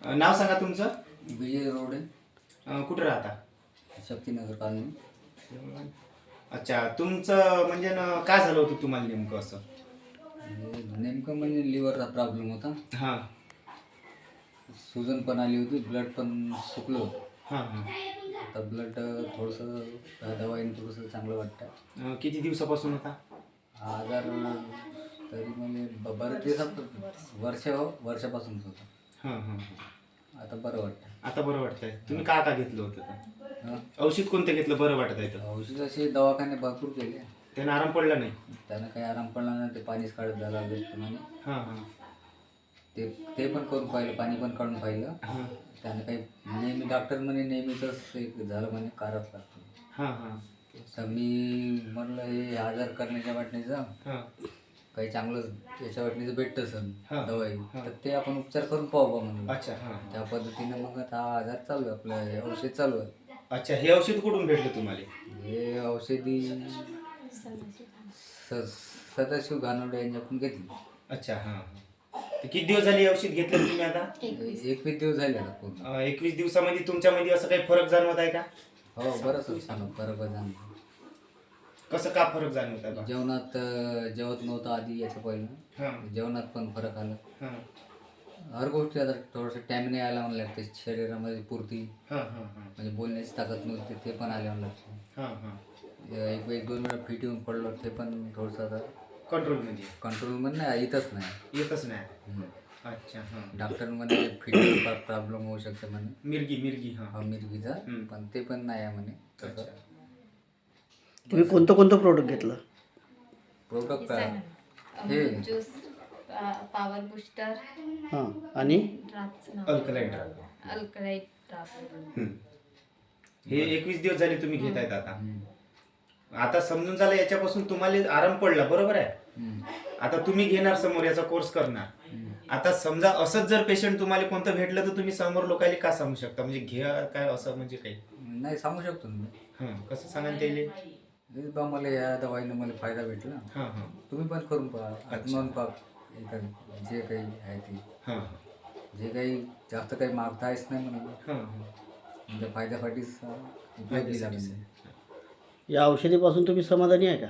नाव सांगा तुमचं. विजय रोड कुठं राहता? शक्तीनगर कॉलनी. अच्छा, तुमचं म्हणजे काय झालं होतं तुम्हाला नेमकं असं? नेमकं म्हणजे लिव्हरचा प्रॉब्लेम होता. हां सुजन पण आली होती, ब्लड पण सुकलं होतं. हां हां. आता ब्लड थोडंसं दवाईने थोडंसं चांगलं वाटतं. किती दिवसापासून होता हा आजार तरी म्हणजे बऱ्याच दिवसात वर्षापासूनच होता. हां हां. आता बरं वाटतं. आता बरं वाटतंय. तुम्ही काय घेतलं होतं तर? हां, औषध कोणतं घेतलं बरं वाटत आहे तर? औषध असे दवाखाने भरपूर केले. त्यानं आराम पडला नाही? त्यानं काही आराम पडला नाही. ते पाणीच काढत झाला म्हणे. हां हां ते पण करून पाहिलं, पाणी पण काढून पाहिलं. हां त्यानं काही नेहमी डॉक्टर म्हणे नेहमीच एक झालं म्हणे, काढावंच लागतं. हां हां तर मी म्हणलं हे आजार करण्याच्या वाटणीचं हां काही चांगलं याच्या वाटणीचं भेटतं सर हां. दवाई, हां. तर ते आपण उपचार करून पाहू बा म्हणलं. अच्छा. हां. त्या पद्धतीनं मग आता हा आजार चालू आहे, आपलं हे औषध चालू आहे. अच्छा, हे औषध कुठून भेटलं तुम्हाला? हे औषधी सदाशिव घानवडे यांच्याकडून घेतली. अच्छा. हां हां. तर किती दिवस झाले औषध घेतलं तुम्ही आता? 21 दिवस झाले आता पूर्ण. 21 दिवसामध्ये तुमच्यामध्ये असं काही फरक जाणवत आहे का? हो, बरंच छान बरोबर जाणवलं. कसं का फरक जाणवत आहे बा? जेवणात जेवत नव्हतं आधी, याच्या पहिलं हां जेवणात पण फरक आला. हां हर गोष्टी आता थोडंसं टॅमिने आला म्हणून लागते शरीरामध्ये पूर्ती, हां हां हां म्हणजे बोलण्याची ताकद नव्हती ते पण आल्यावर लागते. हां हां. एक दोन वेळा फिट येऊन पडलो, ते पण थोडंसं आता कंट्रोलमध्ये कंट्रोल मध्ये नाही, येतच नाही. येतच नाही. अच्छा. हां. डॉक्टर म्हणे फिट प्रॉब्लेम होऊ शकते म्हणे, मिरगी. हां. मिरगीचा, पण ते पण नाही आहे म्हणे. अच्छा. तुम्ही कोणतं प्रोडक्ट घेतलं? प्रोडक्ट हे ज्यूस, पॉवर बूस्टर, हां, आणि अल्कलाईन ड्रग. अल्कलाइट ड्रॉप. हे 21 दिवस झाले तुम्ही घेत आहेत आता. आता समजून झालं याच्यापासून तुम्हाला आराम पडला, बरोबर आहे? आता तुम्ही घेणार समोर याचा कोर्स करणार. आता समजा असंच जर पेशंट तुम्हाला कोणतं भेटलं तर तुम्ही समोर लोकांना का सांगू शकता, म्हणजे घ्या काय असं म्हणजे काही? नाही सांगू शकतो मी. कसं सांगाल त्याले? हेच बा मला या दवाईनं मला फायदा भेटला, हां हां तुम्ही पण करून पहा, आत्मन पहा. जे काही आहे ते, हां जे काही जास्त काही मागतायच नाही म्हणून हां म्हणजे फायद्यासाठीच उपयोगी लागेल. या औषधीपासून तुम्ही समाधानी आहे का?